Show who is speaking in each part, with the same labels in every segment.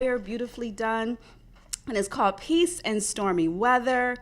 Speaker 1: beautifully done. And it's called Peace in Stormy Weather,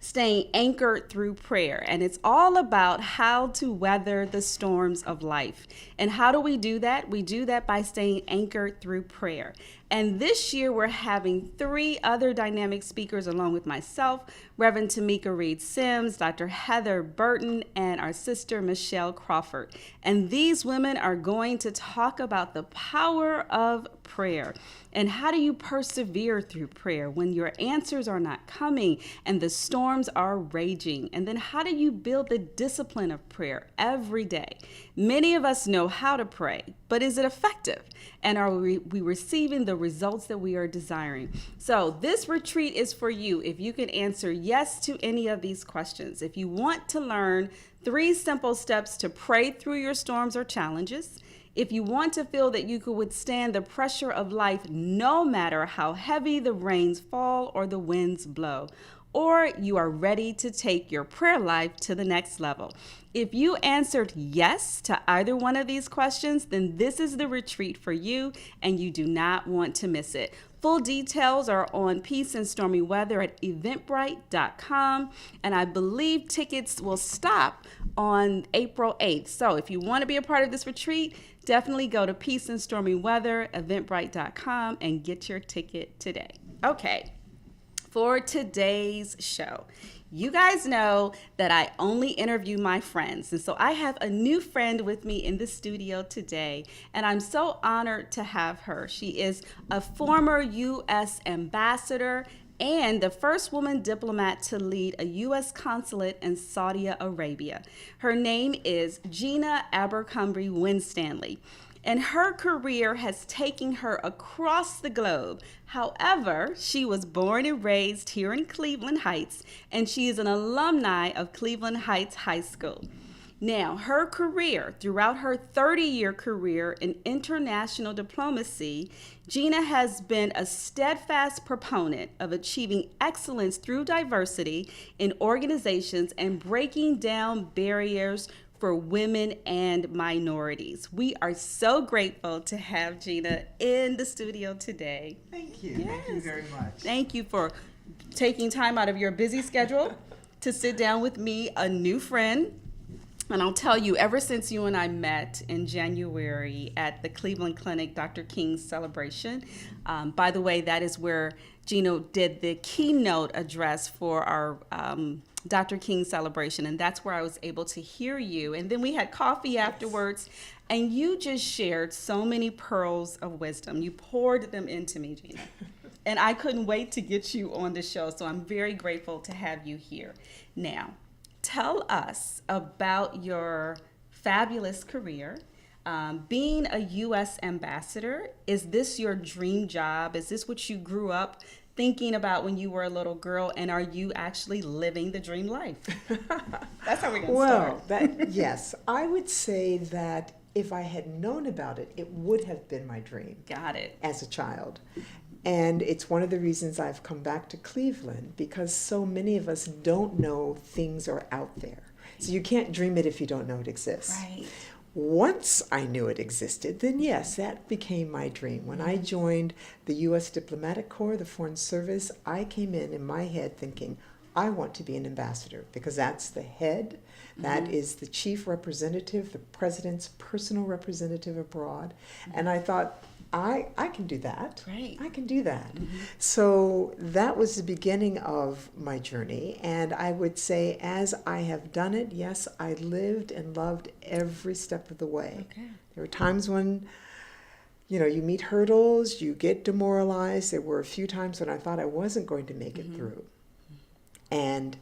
Speaker 1: Staying Anchored Through Prayer. And it's all about how to weather the storms of life. And how do we do that? We do that by staying anchored through prayer. And this year we're having 3 other dynamic speakers along with myself, Reverend Tamika Reed Sims, Dr. Heather Burton, and our sister Michelle Crawford. And these women are going to talk about the power of prayer and how do you persevere through prayer when your answers are not coming and the storms are raging. And then how do you build the discipline of prayer every day? Many of us know how to pray, but is it effective? And are we receiving the results that we are desiring? So this retreat is for you if you can answer yes to any of these questions. If you want to learn 3 simple steps to pray through your storms or challenges, if you want to feel that you could withstand the pressure of life no matter how heavy the rains fall or the winds blow, or you are ready to take your prayer life to the next level. If you answered yes to either one of these questions, then this is the retreat for you and you do not want to miss it. Full details are on Peace in Stormy Weather at eventbrite.com, and I believe tickets will stop on April 8th. So if you want to be a part of this retreat, definitely go to Peace in Stormy Weather, eventbrite.com, and get your ticket today. Okay, for today's show, you guys know that I only interview my friends. And so I have a new friend with me in the studio today, and I'm so honored to have her. She is a former U.S. ambassador and the first woman diplomat to lead a U.S. consulate in Saudi Arabia. Her name is Gina Abercrombie Winstanley, and her career has taken her across the globe. However, she was born and raised here in Cleveland Heights, and she is an alumni of Cleveland Heights High School. Now, her career, throughout her 30-year career in international diplomacy, Gina has been a steadfast proponent of achieving excellence through diversity in organizations and breaking down barriers for women and minorities. We are so grateful to have Gina in the studio today.
Speaker 2: Thank you.
Speaker 1: Yes.
Speaker 2: Thank you very much.
Speaker 1: Thank you for taking time out of your busy schedule to sit down with me, a new friend. And I'll tell you, ever since you and I met in January at the Cleveland Clinic, Dr. King's celebration, by the way, that is where Gina did the keynote address for our Dr. King celebration, and that's where I was able to hear you. And then we had coffee afterwards, and you just shared so many pearls of wisdom. You poured them into me, Gina. And I couldn't wait to get you on the show, so I'm very grateful to have you here. Now, tell us about your fabulous career. Being a U.S. ambassador, is this your dream job? Is this what you grew up thinking about when you were a little girl, and are you actually living the dream life? That's how we're going to start.
Speaker 2: Yes, I would say that if I had known about it, it would have been my dream.
Speaker 1: Got it.
Speaker 2: As a child. And it's one of the reasons I've come back to Cleveland, because so many of us don't know things are out there. So you can't dream it if you don't know it exists.
Speaker 1: Right.
Speaker 2: Once I knew it existed, then yes, that became my dream. When I joined the U.S. Diplomatic Corps, the Foreign Service, I came in my head thinking, I want to be an ambassador, because that's the head, that is the chief representative, the president's personal representative abroad. And I thought, I can do that.
Speaker 1: Right.
Speaker 2: I can do that. So that was the beginning of my journey. And I would say, as I have done it, yes, I lived and loved every step of the way.
Speaker 1: Okay.
Speaker 2: There were times when, you meet hurdles, you get demoralized. There were a few times when I thought I wasn't going to make it through. And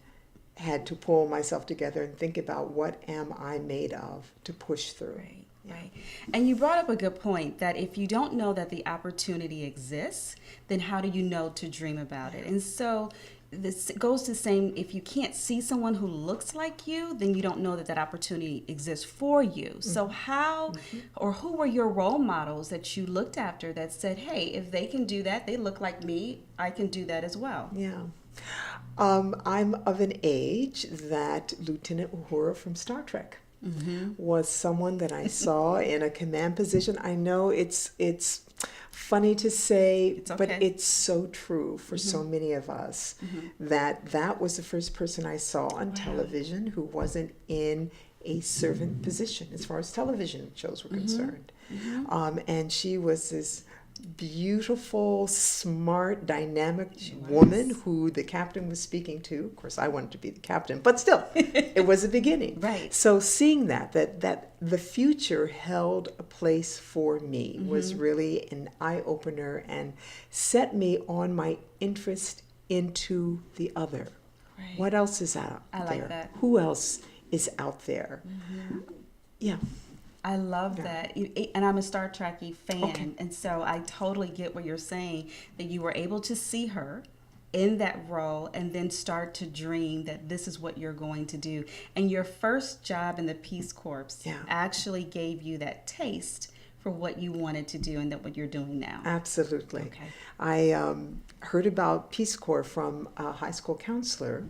Speaker 2: had to pull myself together and think about, what am I made of to push through.
Speaker 1: Right. Right. And you brought up a good point that if you don't know that the opportunity exists, then how do you know to dream about it? And so this goes to saying, if you can't see someone who looks like you, then you don't know that that opportunity exists for you. So how or who were your role models that you looked after that said, hey, if they can do that, they look like me, I can do that as well?
Speaker 2: Yeah. I'm of an age that Lieutenant Uhura from Star Trek was someone that I saw in a command position. I know it's funny to say,
Speaker 1: It's
Speaker 2: but
Speaker 1: okay.
Speaker 2: it's so true for so many of us that was the first person I saw on television who wasn't in a servant position as far as television shows were concerned. And she was this beautiful, smart, dynamic woman who the captain was speaking to. Of course, I wanted to be the captain, but still, it was a beginning.
Speaker 1: Right.
Speaker 2: So seeing that the future held a place for me was really an eye-opener and set me on my interest into the other.
Speaker 1: Right.
Speaker 2: What else is out
Speaker 1: I
Speaker 2: there?
Speaker 1: like that.
Speaker 2: Who else is out there? Yeah.
Speaker 1: I love
Speaker 2: Yeah.
Speaker 1: that. And I'm a Star Trekkie fan.
Speaker 2: Okay.
Speaker 1: And so I totally get what you're saying, that you were able to see her in that role and then start to dream that this is what you're going to do. And your first job in the Peace Corps actually gave you that taste for what you wanted to do and that what you're doing now.
Speaker 2: Absolutely.
Speaker 1: Okay.
Speaker 2: I heard about Peace Corps from a high school counselor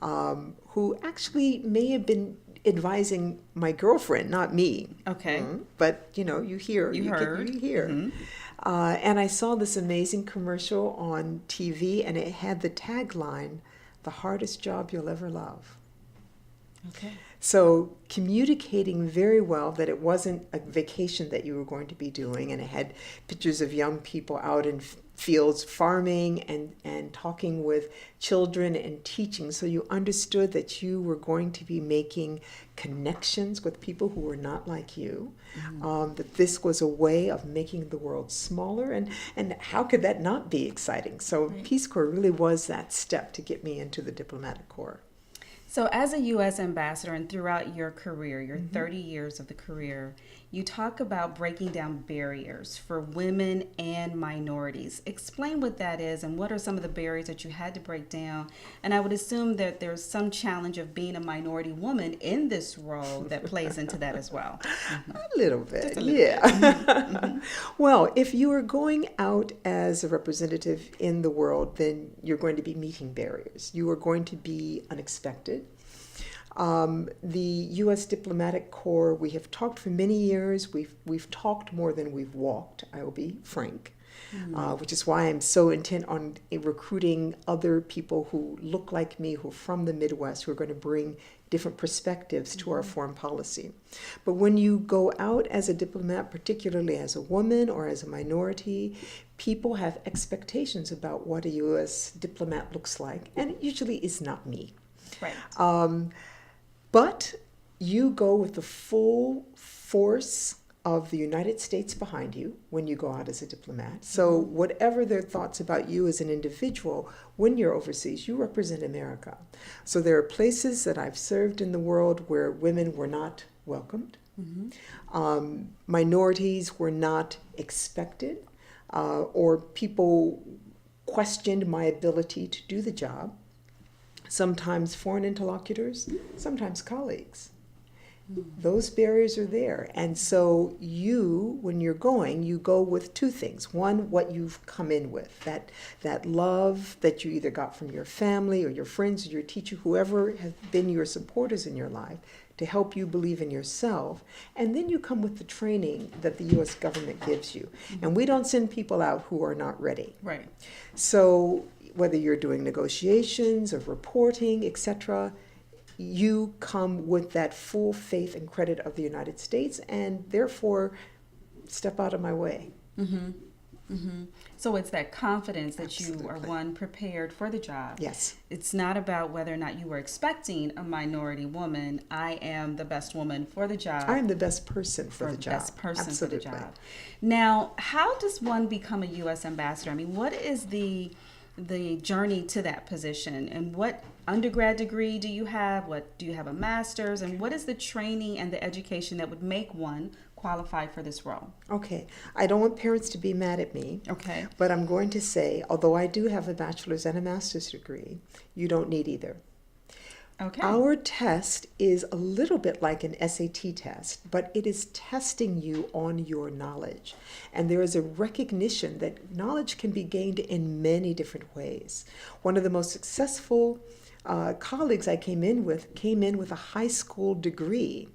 Speaker 2: who actually may have been advising my girlfriend, not me.
Speaker 1: Okay.
Speaker 2: But you hear,
Speaker 1: You heard.
Speaker 2: you hear. And I saw this amazing commercial on TV, and it had the tagline, "The hardest job you'll ever love."
Speaker 1: Okay.
Speaker 2: So communicating very well that it wasn't a vacation that you were going to be doing, and it had pictures of young people out in fields farming and talking with children and teaching. So you understood that you were going to be making connections with people who were not like you, that this was a way of making the world smaller. And how could that not be exciting? So Peace Corps really was that step to get me into the diplomatic corps.
Speaker 1: So as a U.S. ambassador and throughout your career, your 30 years of the career, you talk about breaking down barriers for women and minorities. Explain what that is and what are some of the barriers that you had to break down. And I would assume that there's some challenge of being a minority woman in this role that plays into that as well.
Speaker 2: A little bit, yeah. Well, if you are going out as a representative in the world, then you're going to be meeting barriers. You are going to be unexpected. The U.S. Diplomatic Corps, we have talked for many years. We've talked more than we've walked, I will be frank, which is why I'm so intent on recruiting other people who look like me, who are from the Midwest, who are going to bring different perspectives to our foreign policy. But when you go out as a diplomat, particularly as a woman or as a minority, people have expectations about what a U.S. diplomat looks like, and it usually is not me.
Speaker 1: Right.
Speaker 2: But you go with the full force of the United States behind you when you go out as a diplomat. So whatever their thoughts about you as an individual, when you're overseas, you represent America. So there are places that I've served in the world where women were not welcomed. Minorities were not expected, or people questioned my ability to do the job. Sometimes foreign interlocutors, sometimes colleagues. Those barriers are there. And so you, when you're going, you go with two things. One, what you've come in with, that love that you either got from your family or your friends or your teacher, whoever has been your supporters in your life, to help you believe in yourself. And then you come with the training that the U.S. government gives you. And we don't send people out who are not ready.
Speaker 1: Right.
Speaker 2: So whether you're doing negotiations or reporting, etc., you come with that full faith and credit of the United States, and therefore step out of my way.
Speaker 1: So it's that confidence that
Speaker 2: Absolutely.
Speaker 1: you are, one, prepared for the job.
Speaker 2: Yes.
Speaker 1: It's not about whether or not you were expecting a minority woman. I am the best woman for the job.
Speaker 2: I am the best person for the job.
Speaker 1: Best person
Speaker 2: Absolutely.
Speaker 1: for the job. Now, how does one become a U.S. ambassador? I mean, what is the journey to that position, and what undergrad degree do you have? What do you have a master's, and what is the training and the education that would make one qualify for this role?
Speaker 2: Okay. I don't want parents to be mad at me.
Speaker 1: Okay.
Speaker 2: But I'm going to say, although I do have a bachelor's and a master's degree, you don't need either.
Speaker 1: Okay.
Speaker 2: Our test is a little bit like an SAT test, but it is testing you on your knowledge. And there is a recognition that knowledge can be gained in many different ways. One of the most successful colleagues I came in with a high school degree.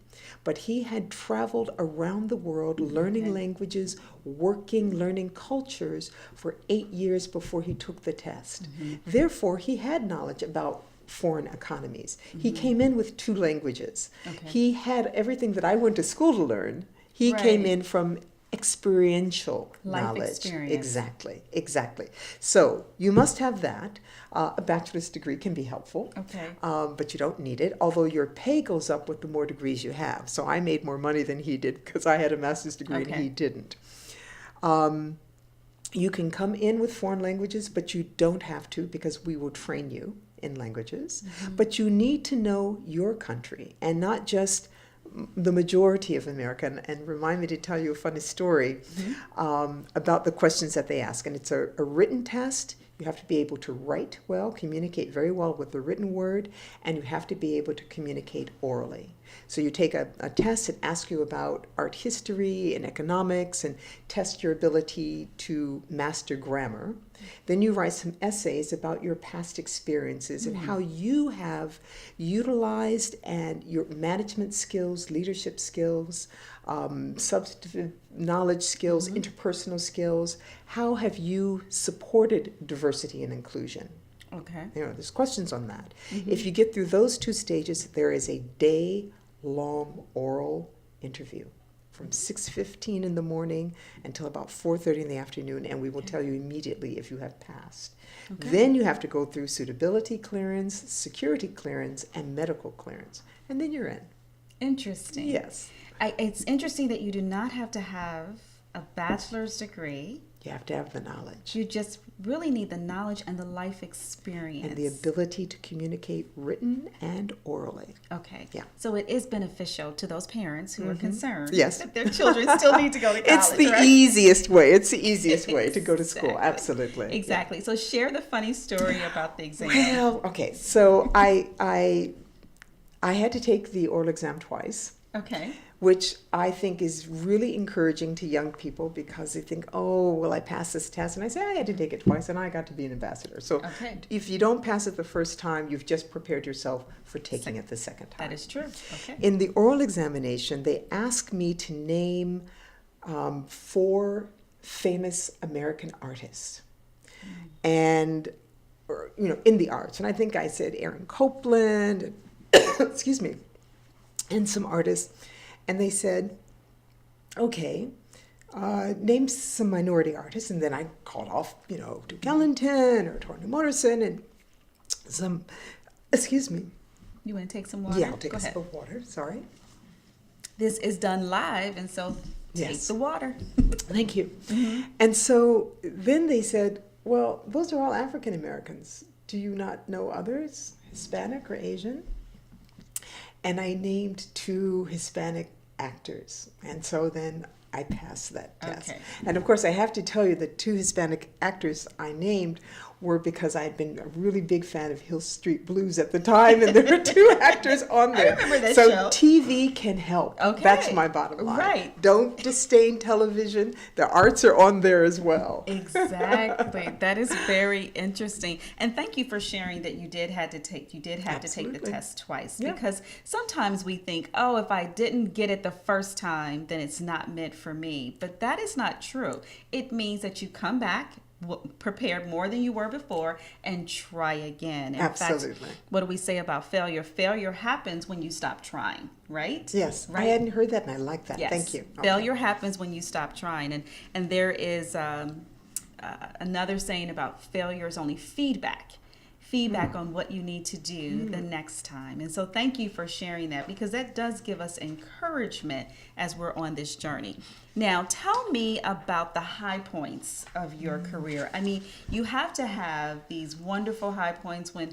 Speaker 2: but he had traveled around the world learning languages, learning cultures for 8 years before he took the test. Therefore, he had knowledge about foreign economies. He came in with 2 languages. He had everything that I went to school to learn. He came in from experiential
Speaker 1: life
Speaker 2: knowledge.
Speaker 1: experience.
Speaker 2: Exactly. So you must have that. A bachelor's degree can be helpful, but you don't need it, although your pay goes up with the more degrees you have. So I made more money than he did because I had a master's degree and he didn't. You can come in with foreign languages, but you don't have to because we will train you in languages. But you need to know your country and not just the majority of America. And remind me to tell you a funny story about the questions that they ask. And it's a written test. You have to be able to write well, communicate very well with the written word, and you have to be able to communicate orally. So you take a test that asks you about art history and economics and test your ability to master grammar. Then you write some essays about your past experiences and how you have utilized and your management skills, leadership skills, substantive knowledge skills, interpersonal skills. How have you supported diversity and inclusion? There's questions on that. If you get through those 2 stages, there is a day-long oral interview from 6:15 in the morning until about 4:30 in the afternoon, and we will tell you immediately if you have passed. Then you have to go through suitability clearance, security clearance, and medical clearance, and then you're in.
Speaker 1: Interesting.
Speaker 2: Yes.
Speaker 1: It's interesting that you do not have to have a bachelor's degree.
Speaker 2: You have to have the knowledge.
Speaker 1: You just really need the knowledge and the life experience.
Speaker 2: And the ability to communicate written and orally.
Speaker 1: Yeah. So it is beneficial to those parents who are concerned
Speaker 2: Yes.
Speaker 1: that their children still need to go to college.
Speaker 2: It's the easiest way. It's the easiest way to go to school. Absolutely.
Speaker 1: Exactly. So share the funny story about the exam.
Speaker 2: Well, okay. So I had to take the oral exam twice. Which I think is really encouraging to young people because they think, oh, will I pass this test? And I say, I had to take it twice and I got to be an ambassador. So if you don't pass it the first time, you've just prepared yourself for taking it the second time.
Speaker 1: That is true.
Speaker 2: In the oral examination, they asked me to name 4 famous American artists. And, in the arts. And I think I said Aaron Copland, excuse me, and some artists. And they said, okay, name some minority artists. And then I called off, Duke Ellington or Toni Morrison and some, excuse me.
Speaker 1: You want to take some water?
Speaker 2: Yeah, I'll take a sip of water, sorry.
Speaker 1: This is done live, and so take the water.
Speaker 2: Thank you. And so then they said, well, those are all African Americans. Do you not know others, Hispanic or Asian? And I named 2 Hispanic actors. And so then I passed that test. And of course, I have to tell you the 2 Hispanic actors I named were because I had been a really big fan of Hill Street Blues at the time, and there were 2 actors on there.
Speaker 1: I remember that
Speaker 2: so
Speaker 1: show.
Speaker 2: TV can help. That's my bottom line. Don't disdain television. The arts are on there as well.
Speaker 1: Exactly. That is very interesting. And thank you for sharing that you did have to take the test twice. Because sometimes we think, oh, if I didn't get it the first time, then it's not meant for me. But that is not true. It means that you come back prepared more than you were before and try again. In fact, what do we say about failure? Failure happens when you stop trying, right?
Speaker 2: Yes. I hadn't heard that and I like that.
Speaker 1: Yes.
Speaker 2: Thank you.
Speaker 1: Failure happens when you stop trying. And there is another saying about failure is only feedback on what you need to do the next time. And so thank you for sharing that, because that does give us encouragement as we're on this journey. Now, tell me about the high points of your career. I mean, you have to have these wonderful high points when,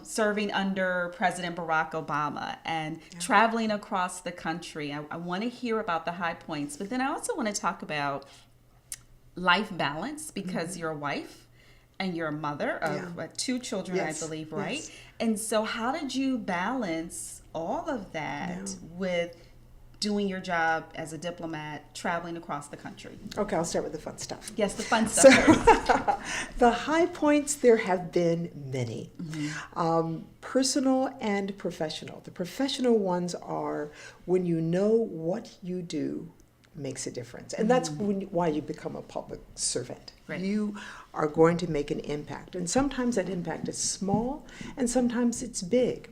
Speaker 1: serving under President Barack Obama and traveling across the country. I want to hear about the high points, but then I also want to talk about life balance, because you're a wife and you're a mother of 2 children, I believe, right? Yes. And so how did you balance all of that with doing your job as a diplomat, traveling across the country?
Speaker 2: Okay, I'll start with the fun stuff.
Speaker 1: Yes, the fun stuff first.
Speaker 2: The high points, there have been many, personal and professional. The professional ones are when you know what you do makes a difference. And that's why you become a public servant.
Speaker 1: Right.
Speaker 2: You are going to make an impact. And sometimes that impact is small and sometimes it's big.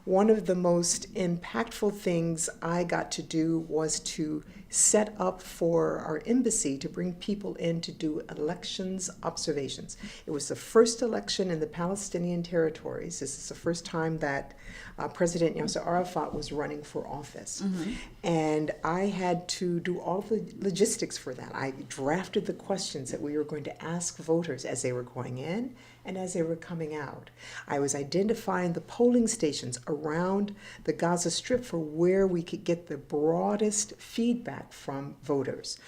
Speaker 2: One of the most impactful things I got to do was to set up for our embassy to bring people in to do elections observations. It was the first election in the Palestinian territories. This is the first time that President Yasser Arafat was running for office. And I had to do all the logistics for that. I drafted the questions that we were going to ask voters as they were going in and as they were coming out. I was identifying the polling stations around the Gaza Strip for where we could get the broadest feedback from voters.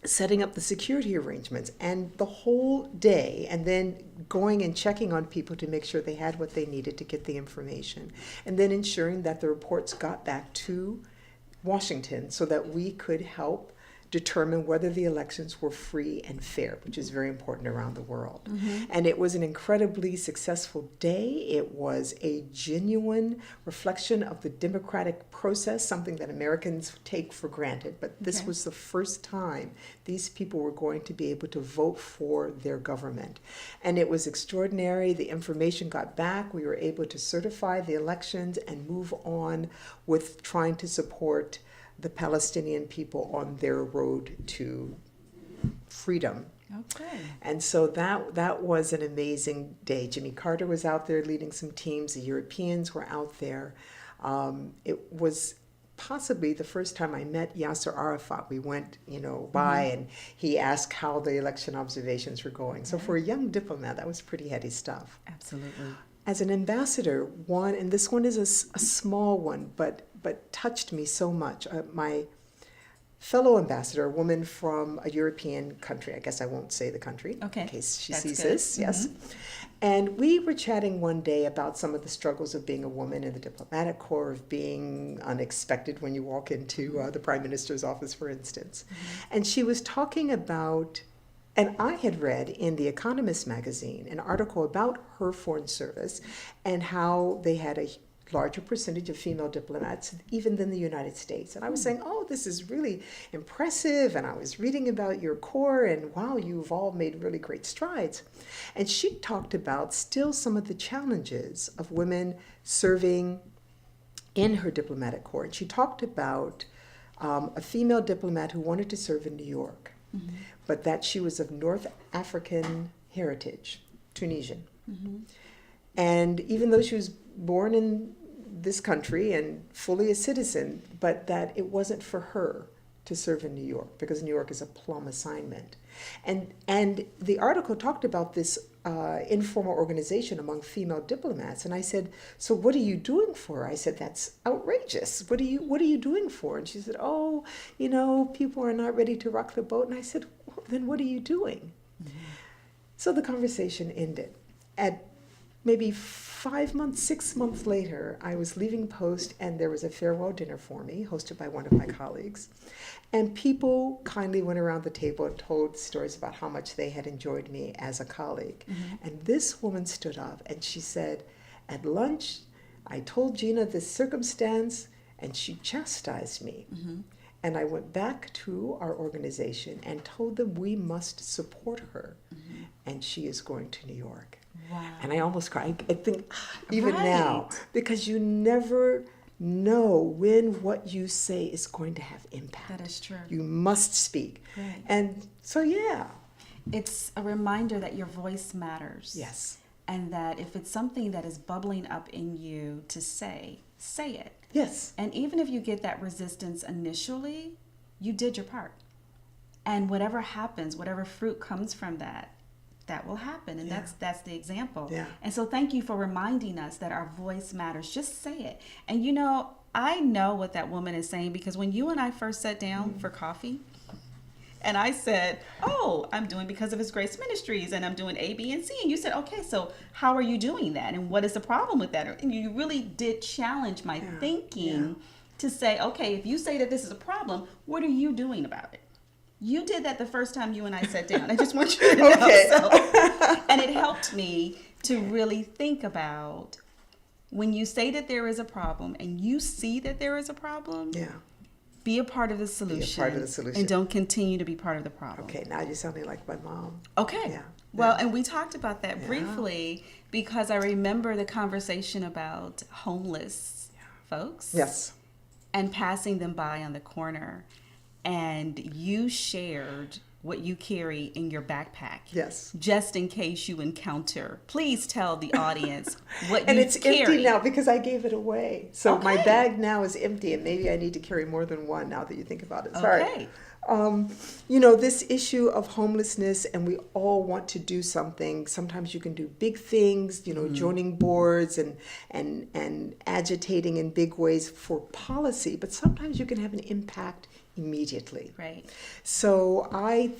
Speaker 2: Setting up the security arrangements and the whole day, and then going and checking on people to make sure they had what they needed to get the information, and then ensuring that the reports got back to Washington so that we could help determine whether the elections were free and fair, which is very important around the world. And it was an incredibly successful day. It was a genuine reflection of the democratic process, something that Americans take for granted. But this was the first time these people were going to be able to vote for their government. And it was extraordinary. The information got back. We were able to certify the elections and move on with trying to support the Palestinian people on their road to freedom.
Speaker 1: Okay.
Speaker 2: And so that was an amazing day. Jimmy Carter was out there leading some teams. The Europeans were out there. It was possibly the first time I met Yasser Arafat. We went, by, and he asked how the election observations were going. So for a young diplomat, that was pretty heady stuff.
Speaker 1: Absolutely.
Speaker 2: As an ambassador, and this one is a small one, but touched me so much. My fellow ambassador, a woman from a European country, I guess I won't say the country in case she sees this, yes. And we were chatting one day about some of the struggles of being a woman in the diplomatic corps, of being unexpected when you walk into the Prime Minister's office, for instance. And she was talking about, and I had read in The Economist magazine an article about her foreign service and how they had a larger percentage of female diplomats even than the United States. And I was saying, oh, this is really impressive. And I was reading about your corps and wow, you've all made really great strides. And she talked about still some of the challenges of women serving in her diplomatic corps. And she talked about a female diplomat who wanted to serve in New York, but that she was of North African heritage, Tunisian. And even though she was born in this country and fully a citizen, but that it wasn't for her to serve in New York because New York is a plum assignment. And the article talked about this informal organization among female diplomats. And I said, so what are you doing for her? I said, that's outrageous. What are you doing for her? And she said, oh, people are not ready to rock the boat. And I said, well, then what are you doing? So the conversation ended. At maybe 6 months later, I was leaving post and there was a farewell dinner for me hosted by one of my colleagues. And people kindly went around the table and told stories about how much they had enjoyed me as a colleague. And this woman stood up and she said, at lunch, I told Gina this circumstance and she chastised me. And I went back to our organization and told them we must support her. And she is going to New York.
Speaker 1: Wow.
Speaker 2: And I almost cried. I think even now, because you never know when what you say is going to have impact.
Speaker 1: That is true.
Speaker 2: You must speak.
Speaker 1: Right.
Speaker 2: And so, yeah.
Speaker 1: It's a reminder that your voice matters.
Speaker 2: Yes.
Speaker 1: And that if it's something that is bubbling up in you to say it.
Speaker 2: Yes.
Speaker 1: And even if you get that resistance initially, you did your part. And whatever happens, whatever fruit comes from that will happen. And that's the example.
Speaker 2: Yeah.
Speaker 1: And so thank you for reminding us that our voice matters. Just say it. And I know what that woman is saying, because when you and I first sat down for coffee, and I said, oh, I'm doing Because of His Grace Ministries, and I'm doing A, B, and C. And you said, okay, so how are you doing that? And what is the problem with that? And you really did challenge my thinking to say, okay, if you say that this is a problem, what are you doing about it? You did that the first time you and I sat down. I just want you to know.
Speaker 2: Okay.
Speaker 1: And it helped me to really think about when you say that there is a problem and you see that there is a problem,
Speaker 2: Yeah.
Speaker 1: be a part of the solution. And don't continue to be part of the problem.
Speaker 2: Okay, now you're sounding like my mom.
Speaker 1: Okay.
Speaker 2: Yeah.
Speaker 1: Well, and we talked about that briefly because I remember the conversation about homeless folks.
Speaker 2: Yes.
Speaker 1: And passing them by on the corner. And you shared what you carry in your backpack.
Speaker 2: Yes.
Speaker 1: Just in case you encounter. Please tell the audience what
Speaker 2: and
Speaker 1: you
Speaker 2: it's
Speaker 1: carry.
Speaker 2: empty now because I gave it away. So my
Speaker 1: Okay.
Speaker 2: bag now is empty, and maybe I need to carry more than one now that you think about it. Sorry.
Speaker 1: Okay.
Speaker 2: This issue of homelessness, and we all want to do something. Sometimes you can do big things, joining boards and agitating in big ways for policy, but sometimes you can have an impact immediately.
Speaker 1: Right.
Speaker 2: So I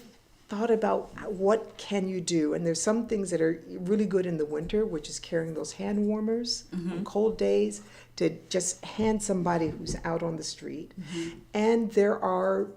Speaker 2: thought about what can you do, and there's some things that are really good in the winter, which is carrying those hand warmers on cold days to just hand somebody who's out on the street. And there are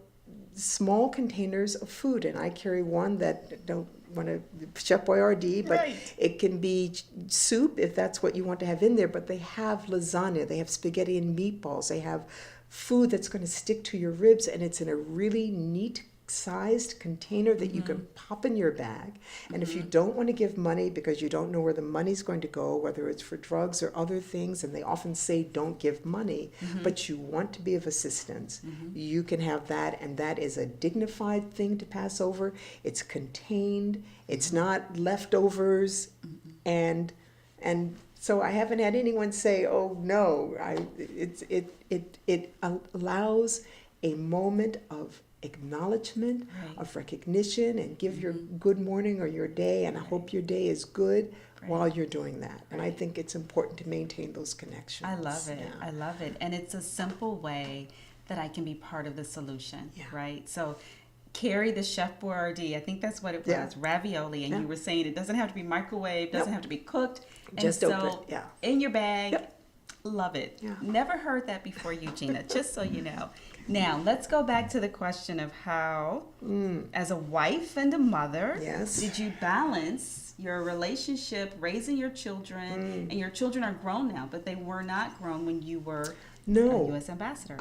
Speaker 2: small containers of food, and I carry one that don't want to Chef Boyardee, but it can be soup if that's what you want to have in there. But they have lasagna, they have spaghetti and meatballs, they have food that's going to stick to your ribs, and it's in a really neat sized container that you can pop in your bag. And if you don't want to give money because you don't know where the money's going to go, whether it's for drugs or other things, and they often say don't give money, but you want to be of assistance, you can have that, and that is a dignified thing to pass over. It's contained, it's not leftovers, and so I haven't had anyone say, "Oh no." It allows a moment of acknowledgement, of recognition, and give your good morning or your day, and I hope your day is good while you're doing that. And I think it's important to maintain those connections.
Speaker 1: I love it. I love it. And it's a simple way that I can be part of the solution, right? So carry the Chef Boyardee, I think that's what it was, ravioli, and you were saying it doesn't have to be microwaved, doesn't have to be cooked.
Speaker 2: Just
Speaker 1: and
Speaker 2: open
Speaker 1: so
Speaker 2: it,
Speaker 1: in your bag, love it. Never heard that before, Eugenia, just so you know. Now, let's go back to the question of how, as a wife and a mother, did you balance your relationship, raising your children, and your children are grown now, but they were not grown when you were a U.S. ambassador.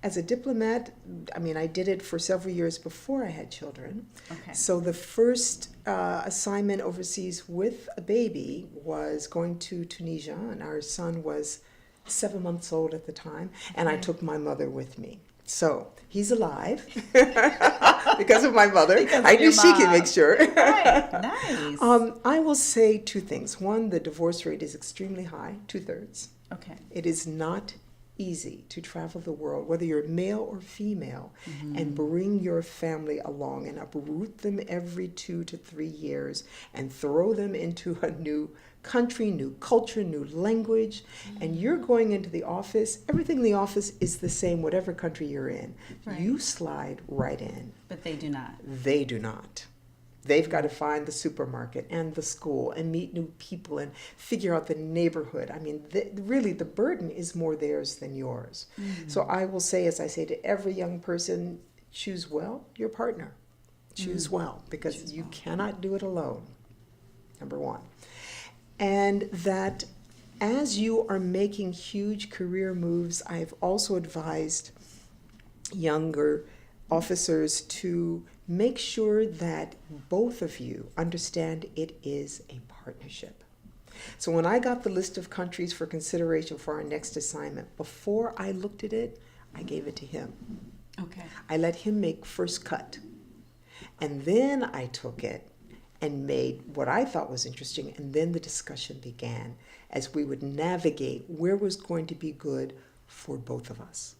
Speaker 2: As a diplomat, I did it for several years before I had children.
Speaker 1: Okay.
Speaker 2: So the first assignment overseas with a baby was going to Tunisia, and our son was 7 months old at the time, and I took my mother with me. So he's alive because of my mother. I knew she could make sure.
Speaker 1: Right. Nice.
Speaker 2: I will say two things. One, the divorce rate is extremely high, 2/3.
Speaker 1: Okay.
Speaker 2: It is not easy to travel the world, whether you're male or female, and bring your family along and uproot them every 2 to 3 years and throw them into a new country, new culture, new language. And you're going into the office, everything in the office is the same, whatever country you're in. You slide right in.
Speaker 1: But they do not.
Speaker 2: They do not. They've got to find the supermarket and the school and meet new people and figure out the neighborhood. Really, the burden is more theirs than yours. So I will say, as I say to every young person, choose well your partner. Choose well, because you cannot do it alone, number one. And that as you are making huge career moves, I've also advised younger officers to make sure that both of you understand it is a partnership. So when I got the list of countries for consideration for our next assignment, before I looked at it, I gave it to him.
Speaker 1: Okay.
Speaker 2: I let him make first cut. And then I took it and made what I thought was interesting, and then the discussion began as we would navigate where was going to be good for both of us.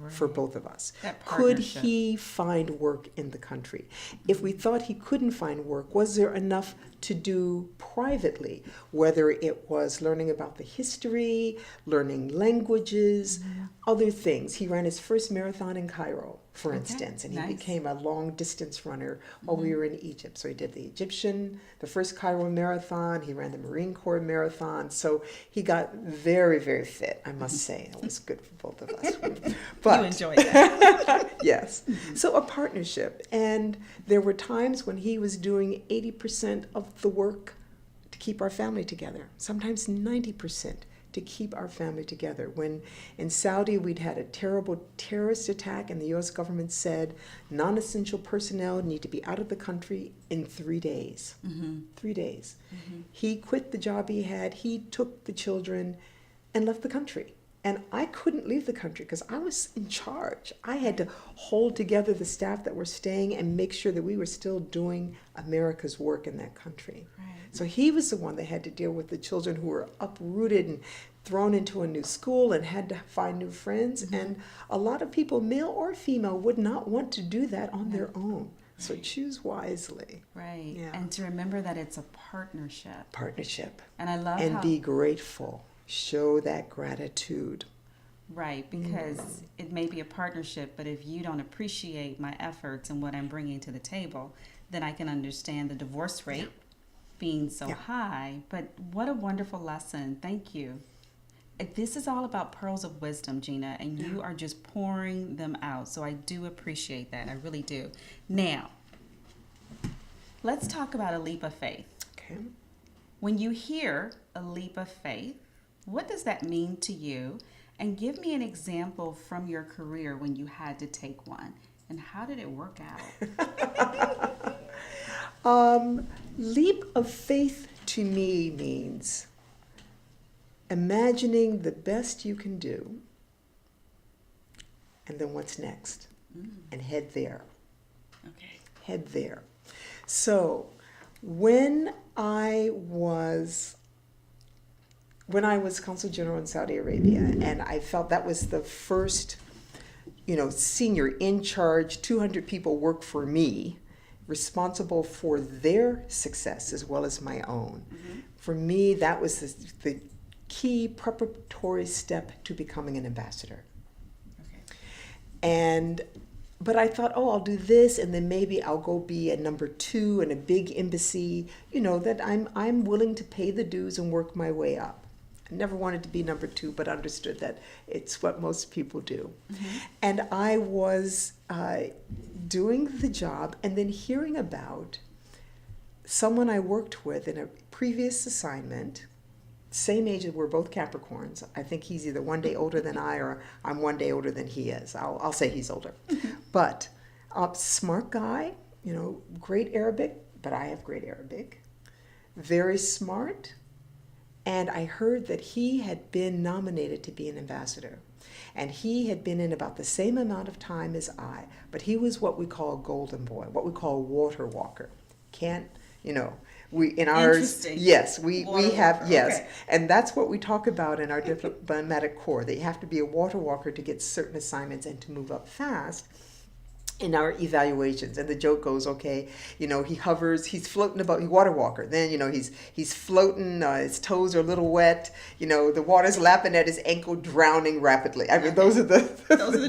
Speaker 2: For both of us. Could he find work in the country? If we thought he couldn't find work, was there enough to do privately, whether it was learning about the history, learning languages, other things. He ran his first marathon in Cairo, for instance, and he became a long distance runner while we were in Egypt. So he did the first Cairo marathon, he ran the Marine Corps marathon. So he got very, very fit, I must say. It was good for both of us. But,
Speaker 1: you enjoyed that.
Speaker 2: Yes. So a partnership. And there were times when he was doing 80% of the work to keep our family together, sometimes 90% to keep our family together. When in Saudi we'd had a terrible terrorist attack and the U.S. government said non-essential personnel need to be out of the country in 3 days. 3 days. He quit the job he had, he took the children and left the country. And I couldn't leave the country because I was in charge. I had to hold together the staff that were staying and make sure that we were still doing America's work in that country.
Speaker 1: Right.
Speaker 2: So he was the one that had to deal with the children who were uprooted and thrown into a new school and had to find new friends. And a lot of people, male or female, would not want to do that on their own. So choose wisely.
Speaker 1: Right.
Speaker 2: Yeah.
Speaker 1: And to remember that it's a partnership.
Speaker 2: Partnership.
Speaker 1: And I love
Speaker 2: and
Speaker 1: how...
Speaker 2: be grateful. Show that gratitude.
Speaker 1: Right, because it may be a partnership, but if you don't appreciate my efforts and what I'm bringing to the table, then I can understand the divorce rate being so high. But what a wonderful lesson. Thank you. This is all about pearls of wisdom, Gina, and you are just pouring them out. So I do appreciate that. I really do. Now, let's talk about a leap of faith.
Speaker 2: Okay.
Speaker 1: When you hear a leap of faith, what does that mean to you? And give me an example from your career when you had to take one. And how did it work out?
Speaker 2: Leap of faith to me means imagining the best you can do and then what's next. And head there.
Speaker 1: Okay.
Speaker 2: Head there. So when I was Consul General in Saudi Arabia, and I felt that was the first, senior in charge, 200 people work for me, responsible for their success as well as my own. For me, that was the key preparatory step to becoming an ambassador. Okay. But I thought, I'll do this, and then maybe I'll go be a number 2 in a big embassy, that I'm willing to pay the dues and work my way up. I never wanted to be number 2, but understood that it's what most people do. And I was doing the job and then hearing about someone I worked with in a previous assignment, same age, we're both Capricorns. I think he's either one day older than I or I'm one day older than he is. I'll say he's older. But smart guy, great Arabic, but I have great Arabic. Very smart. And I heard that he had been nominated to be an ambassador. And he had been in about the same amount of time as I. But he was what we call a golden boy, what we call a water walker. We in ours, yes, we have, yes. Okay. And that's what we talk about in our diplomatic corps. That you have to be a water walker to get certain assignments and to move up fast in our evaluations. And the joke goes, he hovers, he's floating about, he's water walker. Then, he's floating, his toes are a little wet, the water's lapping at his ankle, drowning rapidly. I mean, those are the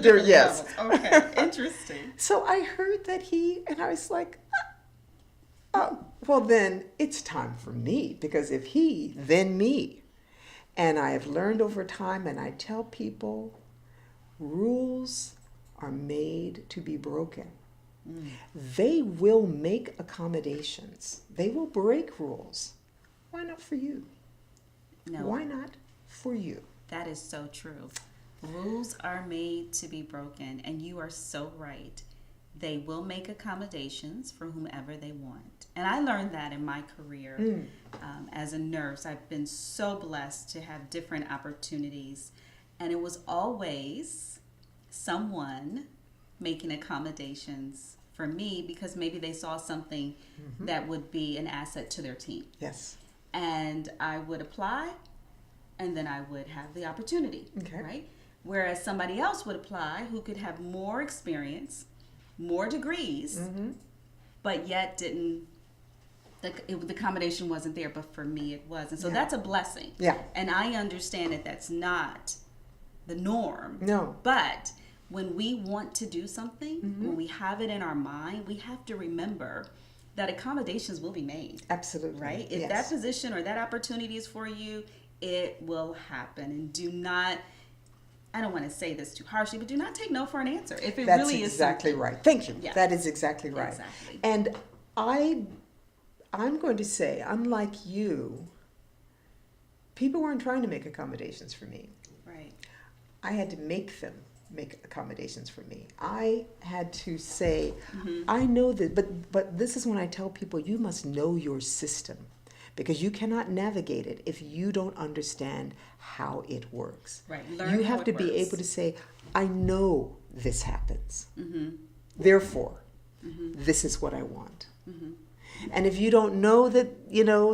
Speaker 1: different
Speaker 2: yes.
Speaker 1: levels. Okay, interesting.
Speaker 2: So I heard that and I was like, well, then it's time for me, because if he, then me. And I have learned over time, and I tell people, rules are made to be broken. They will make accommodations. They will break rules. Why not for you?
Speaker 1: No.
Speaker 2: Why not for you?
Speaker 1: That is so true. Rules are made to be broken, and you are so right. They will make accommodations for whomever they want. And I learned that in my career as a nurse. I've been so blessed to have different opportunities. And it was always someone making accommodations for me because maybe they saw something that would be an asset to their team.
Speaker 2: Yes.
Speaker 1: And I would apply, and then I would have the opportunity, right? Whereas somebody else would apply who could have more experience, more degrees, but yet didn't the accommodation wasn't there, but for me it was. And so
Speaker 2: Yeah.
Speaker 1: that's a blessing.
Speaker 2: Yeah.
Speaker 1: And I understand that that's not the norm.
Speaker 2: No.
Speaker 1: But when we want to do something, when we have it in our mind, we have to remember that accommodations will be made.
Speaker 2: Absolutely.
Speaker 1: Right? If
Speaker 2: Yes.
Speaker 1: that position or that opportunity is for you, it will happen. And do not, I don't want to say this too harshly, but do not take no for an answer. If it
Speaker 2: That's
Speaker 1: really is
Speaker 2: exactly
Speaker 1: something.
Speaker 2: right. Thank you.
Speaker 1: Yeah.
Speaker 2: That is exactly right.
Speaker 1: Exactly.
Speaker 2: And I'm going to say, unlike you, people weren't trying to make accommodations for me.
Speaker 1: Right.
Speaker 2: I had to make them make accommodations for me. I had to say, I know that, but this is when I tell people you must know your system, because you cannot navigate it if you don't understand how it works.
Speaker 1: Right. Learn
Speaker 2: You
Speaker 1: how
Speaker 2: have
Speaker 1: it
Speaker 2: to be
Speaker 1: works.
Speaker 2: able to say, I know this happens. Therefore, this is what I want. And if you don't know that,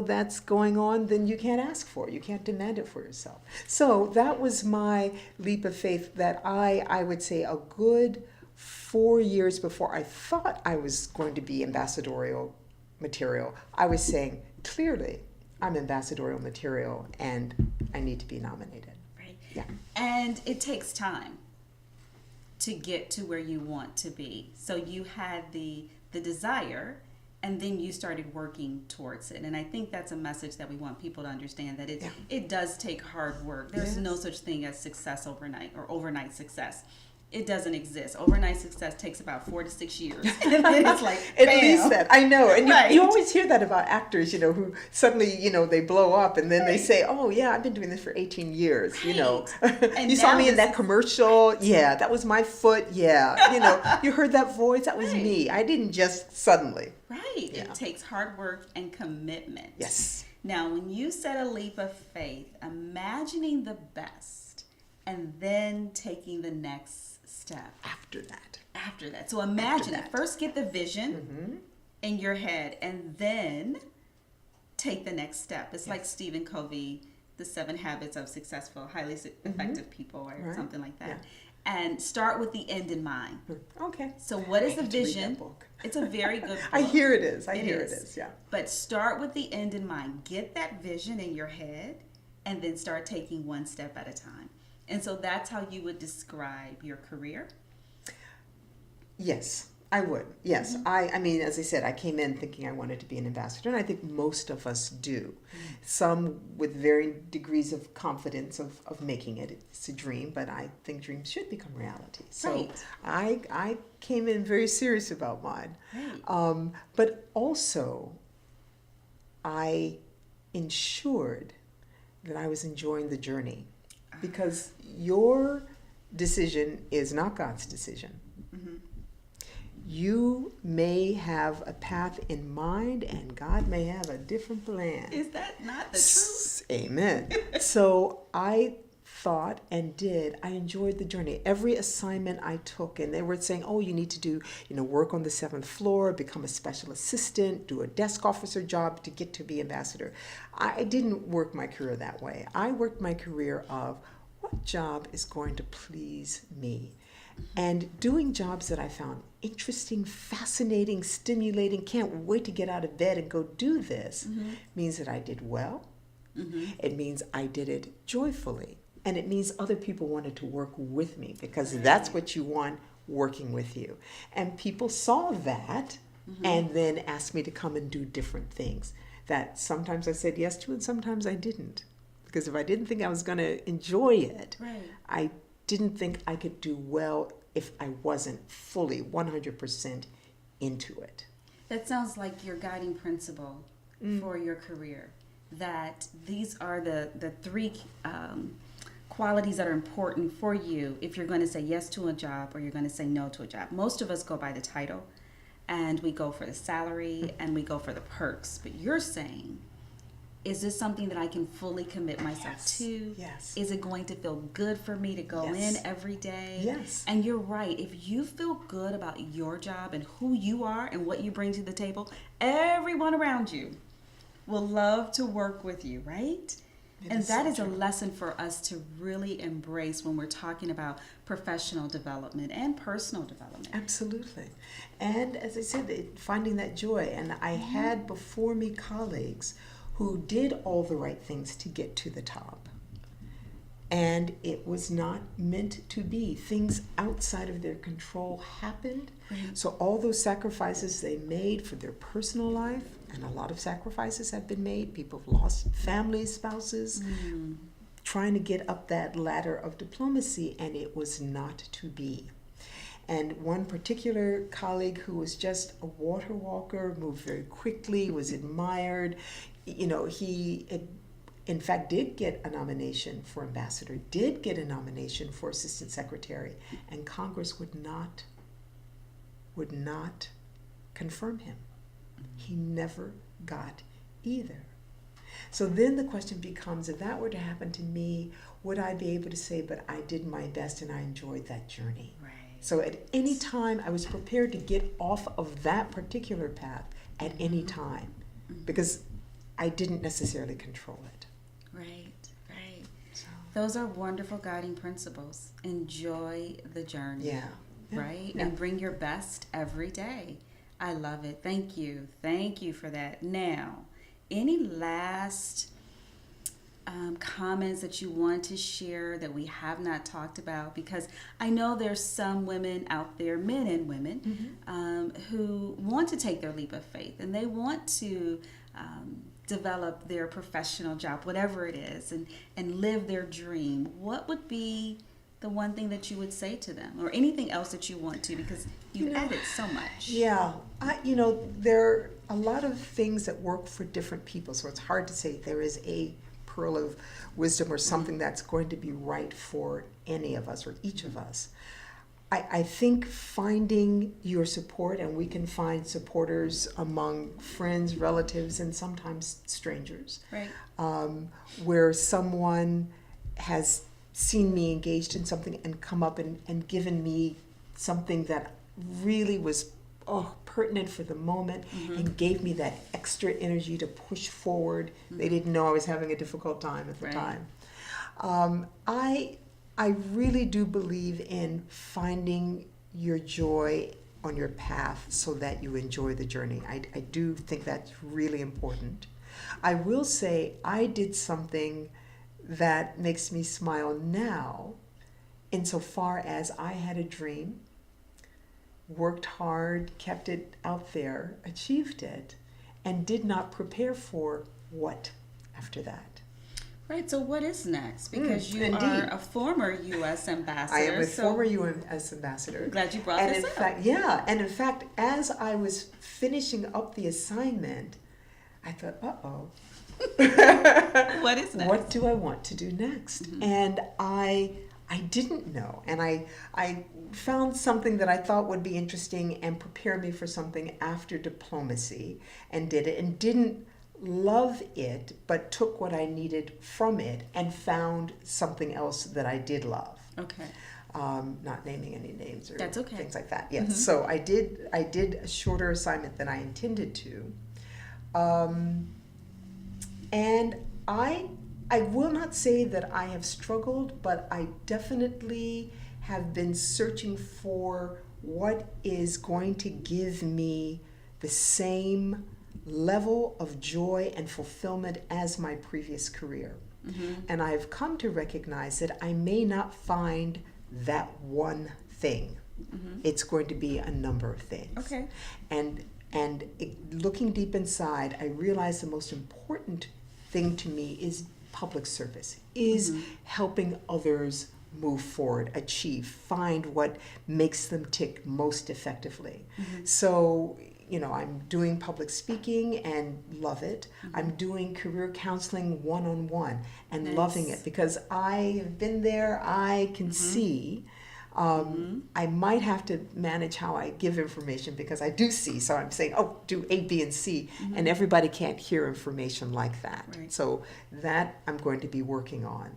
Speaker 2: that's going on, then you can't ask for it. You can't demand it for yourself. So that was my leap of faith that I would say a good 4 years before I thought I was going to be ambassadorial material, I was saying, clearly, I'm ambassadorial material and I need to be nominated.
Speaker 1: Right.
Speaker 2: Yeah.
Speaker 1: And it takes time to get to where you want to be. So you had the desire, and then you started working towards it. And I think that's a message that we want people to understand, that it does take hard work. There's no such thing as success overnight or overnight success. It doesn't exist. Overnight success takes about 4 to 6 years. And then it's like,
Speaker 2: At
Speaker 1: bam.
Speaker 2: least that. I know. And
Speaker 1: Right.
Speaker 2: you always hear that about actors, who suddenly, they blow up and then they say, oh, yeah, I've been doing this for 18 years,
Speaker 1: And
Speaker 2: you saw
Speaker 1: now
Speaker 2: me in
Speaker 1: this
Speaker 2: that commercial. Yeah, that was my foot. Yeah. You heard that voice. That was
Speaker 1: Right.
Speaker 2: me. I didn't just suddenly.
Speaker 1: Right.
Speaker 2: Yeah.
Speaker 1: It takes hard work and commitment.
Speaker 2: Yes.
Speaker 1: Now, when you said a leap of faith, imagining the best and then taking the next step
Speaker 2: After that.
Speaker 1: after that. So imagine
Speaker 2: that.
Speaker 1: it. First, get the vision in your head, and then take the next step. It's like Stephen Covey, The 7 Habits of Successful, Highly Effective People, or
Speaker 2: Right.
Speaker 1: something like that.
Speaker 2: Yeah.
Speaker 1: And start with the end in mind.
Speaker 2: Okay.
Speaker 1: So what is the
Speaker 2: need to read that
Speaker 1: vision?
Speaker 2: book.
Speaker 1: It's a very good book.
Speaker 2: I hear it is.
Speaker 1: It
Speaker 2: It
Speaker 1: is.
Speaker 2: is. Yeah.
Speaker 1: But start with the end in mind. Get that vision in your head, and then start taking one step at a time. And so that's how you would describe your career.
Speaker 2: Yes, I would. Yes. I mean, as I said, I came in thinking I wanted to be an ambassador, and I think most of us do. Some with varying degrees of confidence of making it. It's a dream, but I think dreams should become reality. So
Speaker 1: Right.
Speaker 2: I came in very serious about mine.
Speaker 1: Right.
Speaker 2: But also, I ensured that I was enjoying the journey, because your decision is not God's decision. You may have a path in mind, and God may have a different plan.
Speaker 1: Is that not the truth?
Speaker 2: Amen. So I thought and did. I enjoyed the journey. Every assignment I took, and they were saying, oh, you need to do, work on the 7th floor, become a special assistant, do a desk officer job to get to be ambassador. I didn't work my career that way. I worked my career of what job is going to please me, and doing jobs that I found interesting, fascinating, stimulating, can't wait to get out of bed and go do this, means that I did well. It means I did it joyfully. And it means other people wanted to work with me, because that's what you want, working with you. And people saw that and then asked me to come and do different things that sometimes I said yes to and sometimes I didn't. Because if I didn't think I was going to enjoy it,
Speaker 1: Right.
Speaker 2: I didn't think I could do well if I wasn't fully 100% into it.
Speaker 1: That sounds like your guiding principle for your career. That these are the three qualities that are important for you if you're going to say yes to a job or you're going to say no to a job. Most of us go by the title, and we go for the salary, and we go for the perks. But you're saying, is this something that I can fully commit myself to?
Speaker 2: Yes.
Speaker 1: Is it going to feel good for me to go
Speaker 2: Yes.
Speaker 1: in every day?
Speaker 2: Yes.
Speaker 1: And you're right. If you feel good about your job and who you are and what you bring to the table, everyone around you will love to work with you, right? And that is a lesson for us to really embrace when we're talking about professional development and personal development.
Speaker 2: Absolutely. And as I said, finding that joy. And I had before me colleagues who did all the right things to get to the top. And it was not meant to be. Things outside of their control happened.
Speaker 1: Right.
Speaker 2: So all those sacrifices they made for their personal life, and a lot of sacrifices have been made. People have lost families, spouses, trying to get up that ladder of diplomacy, and it was not to be. And one particular colleague who was just a water walker, moved very quickly, was admired. He in fact did get a nomination for ambassador, did get a nomination for assistant secretary, and Congress would not confirm him. He never got either. So then the question becomes, if that were to happen to me, would I be able to say, but I did my best and I enjoyed that journey?
Speaker 1: Right.
Speaker 2: So at any time, I was prepared to get off of that particular path at any time, because I didn't necessarily control it.
Speaker 1: Right.
Speaker 2: So,
Speaker 1: Those are wonderful guiding principles. Enjoy the journey.
Speaker 2: yeah.
Speaker 1: Right?
Speaker 2: Yeah.
Speaker 1: And bring your best every day. I love it. Thank you. Thank you for that. Now, any last comments that you want to share that we have not talked about? Because I know there's some women out there, men and women, who want to take their leap of faith and they want to develop their professional job, whatever it is, and live their dream. What would be the one thing that you would say to them, or anything else that you want to, because you've added so much?
Speaker 2: Yeah, there are a lot of things that work for different people, so it's hard to say there is a pearl of wisdom or something that's going to be right for any of us or each of us. I think finding your support, and we can find supporters among friends, relatives, and sometimes strangers,
Speaker 1: Right.
Speaker 2: Where someone has seen me engaged in something and come up and given me something that really was pertinent for the moment, and gave me that extra energy to push forward. They didn't know I was having a difficult time at the time. I really do believe in finding your joy on your path so that you enjoy the journey. I do think that's really important. I will say I did something that makes me smile now, insofar as I had a dream, worked hard, kept it out there, achieved it, and did not prepare for what after that.
Speaker 1: Right, so what is next? Because you
Speaker 2: indeed.
Speaker 1: are a former U.S. ambassador.
Speaker 2: I am a former U.S. ambassador.
Speaker 1: Glad you brought
Speaker 2: and
Speaker 1: this
Speaker 2: in
Speaker 1: up.
Speaker 2: fact, and in fact, as I was finishing up the assignment, I thought,
Speaker 1: What is next?
Speaker 2: what do I want to do next? And I didn't know, and I found something that I thought would be interesting and prepare me for something after diplomacy, and did it, and didn't love it, but took what I needed from it and found something else that I did love.
Speaker 1: Okay.
Speaker 2: Not naming any names or
Speaker 1: That's okay.
Speaker 2: things like that. Yes. So I did a shorter assignment than I intended to, and I will not say that I have struggled, but I definitely have been searching for what is going to give me the same level of joy and fulfillment as my previous career. And I've come to recognize that I may not find that one thing. It's going to be a number of things.
Speaker 1: Okay.
Speaker 2: And looking deep inside, I realize the most important thing to me is public service, is helping others move forward, achieve, find what makes them tick most effectively. So, I'm doing public speaking and love it. I'm doing career counseling one-on-one and loving it, because I have been there. I can see. I might have to manage how I give information, because I do see. So I'm saying, do A, B, and C, and everybody can't hear information like that.
Speaker 1: Right.
Speaker 2: So that I'm going to be working on.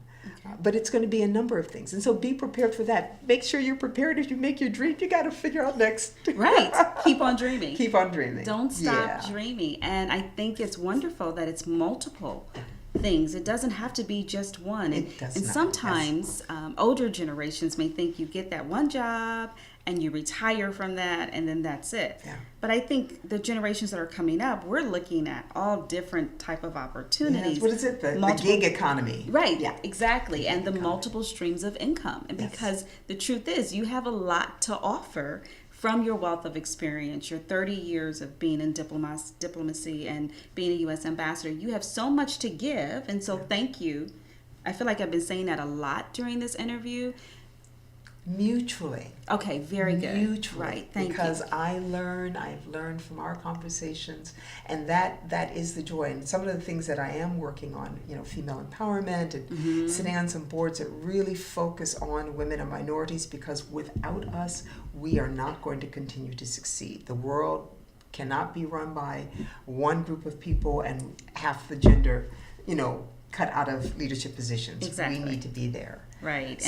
Speaker 2: But it's going to be a number of things. And so be prepared for that. Make sure you're prepared as you make your dream. You got to figure out next.
Speaker 1: Right. Keep on dreaming.
Speaker 2: Keep on dreaming.
Speaker 1: Don't stop dreaming. And I think it's wonderful that it's multiple things. It doesn't have to be just one.
Speaker 2: It does
Speaker 1: and
Speaker 2: not,
Speaker 1: sometimes older generations may think you get that one job and you retire from that and then that's it.
Speaker 2: Yeah.
Speaker 1: But I think the generations that are coming up, we're looking at all different type of opportunities.
Speaker 2: Yes. What is it? The gig economy.
Speaker 1: Right,
Speaker 2: Yeah.
Speaker 1: exactly. And the multiple streams of income. And
Speaker 2: Yes.
Speaker 1: because the truth is, you have a lot to offer from your wealth of experience, your 30 years of being in diplomacy and being a U.S. ambassador. You have so much to give. And so thank you. I feel like I've been saying that a lot during this interview.
Speaker 2: Mutually.
Speaker 1: Okay, very good.
Speaker 2: Mutually.
Speaker 1: Right, thank
Speaker 2: because
Speaker 1: you.
Speaker 2: I've learned from our conversations, and that is the joy. And some of the things that I am working on, female empowerment and sitting on some boards that really focus on women and minorities, because without us, we are not going to continue to succeed. The world cannot be run by one group of people and half the gender, cut out of leadership positions.
Speaker 1: Exactly.
Speaker 2: We need to be there.
Speaker 1: Right.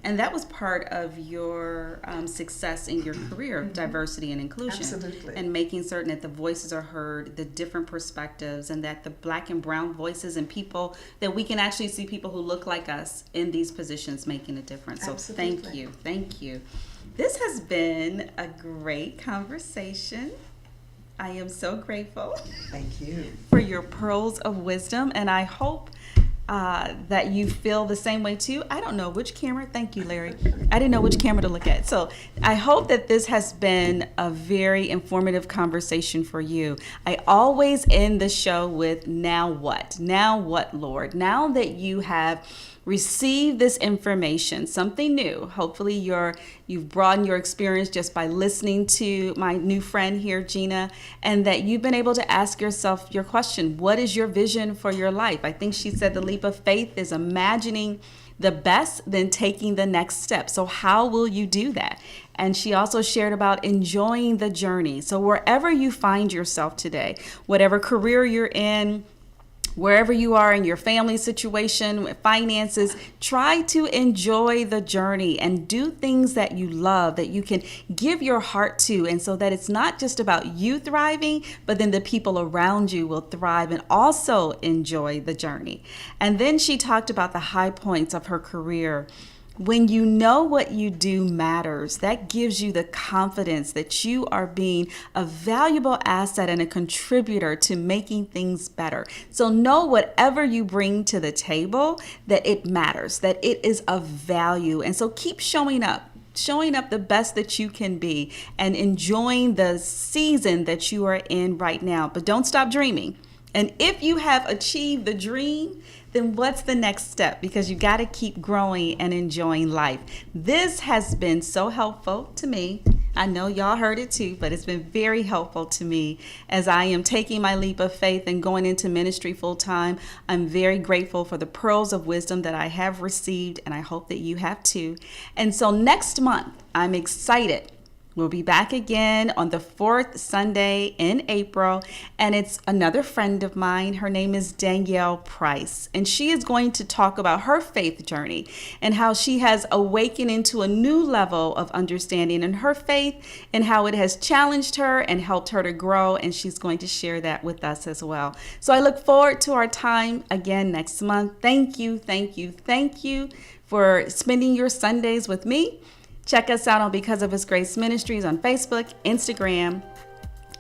Speaker 1: And that was part of your success in your career of diversity and inclusion.
Speaker 2: Absolutely.
Speaker 1: And making certain that the voices are heard, the different perspectives, and that the Black and brown voices and people, that we can actually see people who look like us in these positions making a difference. So
Speaker 2: Absolutely.
Speaker 1: thank you. Thank you. This has been a great conversation. I am so grateful.
Speaker 2: Thank you.
Speaker 1: For your pearls of wisdom, and I hope that you feel the same way too. I don't know which camera. Thank you, Larry. I didn't know which camera to look at. So I hope that this has been a very informative conversation for you. I always end the show with now what? Now what, Lord? Now that you have receive this information, something new. Hopefully you've broadened your experience just by listening to my new friend here, Gina, and that you've been able to ask yourself your question, what is your vision for your life? I think she said the leap of faith is imagining the best, then taking the next step. So how will you do that? And she also shared about enjoying the journey. So wherever you find yourself today, whatever career you're in, wherever you are in your family situation, finances, try to enjoy the journey and do things that you love, that you can give your heart to. And so that it's not just about you thriving, but then the people around you will thrive and also enjoy the journey. And then she talked about the high points of her career. When you know what you do matters, that gives you the confidence that you are being a valuable asset and a contributor to making things better. So know whatever you bring to the table, that it matters, that it is of value. And so keep showing up the best that you can be and enjoying the season that you are in right now. But don't stop dreaming. And if you have achieved the dream, then what's the next step? Because you got to keep growing and enjoying life. This has been so helpful to me. I know y'all heard it too, but it's been very helpful to me as I am taking my leap of faith and going into ministry full time. I'm very grateful for the pearls of wisdom that I have received, and I hope that you have too. And so next month, I'm excited. We'll be back again on the 4th Sunday in April, and it's another friend of mine. Her name is Danielle Price, and she is going to talk about her faith journey and how she has awakened into a new level of understanding in her faith and how it has challenged her and helped her to grow, and she's going to share that with us as well. So I look forward to our time again next month. Thank you for spending your Sundays with me. Check us out on Because of His Grace Ministries on Facebook, Instagram,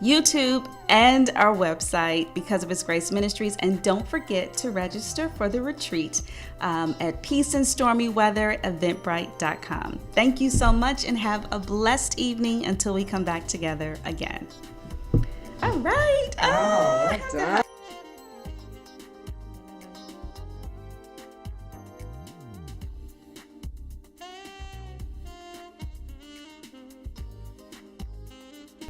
Speaker 1: YouTube, and our website, Because of His Grace Ministries. And don't forget to register for the retreat at Peace in Stormy Weather, Eventbrite.com. Thank you so much and have a blessed evening until we come back together again. All right.
Speaker 2: Oh, well done.